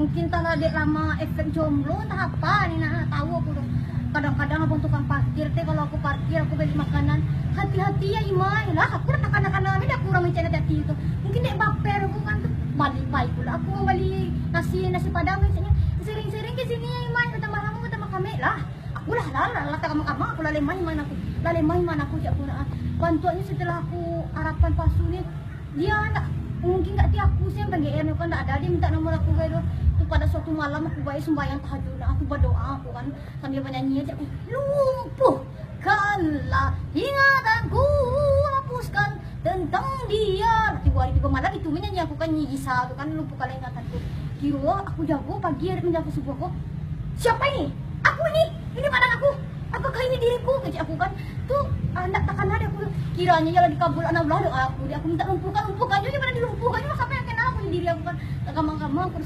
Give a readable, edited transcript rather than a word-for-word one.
mungkin tanah dek lama efek jomblo entah apa nih, nah tahu aku tuh. Kadang-kadang abang tukang parkir teh, kalau aku parkir aku beli makanan, hati-hati ya Imai lah, aku anak-anak kami dah kurang mencari hati itu. Mungkin dek baper aku kan tuh balik baik pula aku mau beli nasi padang misalnya, sering-sering ke sini ya Imai, kata mahamu kata kami lah. Aku lah kamu aku lalai mana aku jak aku bantuannya setelah aku harapan palsu nih, dia tak mungkin nggak aku sih yang PGR kan nggak ada, dia minta nomor aku kayak tuh. Pada suatu malam aku baik sembahyang tahajud, aku berdoa aku kan sambil bernyanyi aja, lumpuhkanlah ingatanku, hapuskan tentang dia. Tiba-tiba malam itu menyanyi aku kan nyisa tuh kan, lumpuhkanlah ingatanku. Kira aku jago pagi ada menjaga subuh aku, siapa ini? Aku ini padang aku. Apakah ini diriku? Kecik aku kan tuh anak takkan ada aku kiranya jalan dikabul anak belah doa aku. Dia aku minta lumpuhkan juga pada dilumpuhkan, cuma siapa yang kenal aku diri aku kan kamang-kamang aku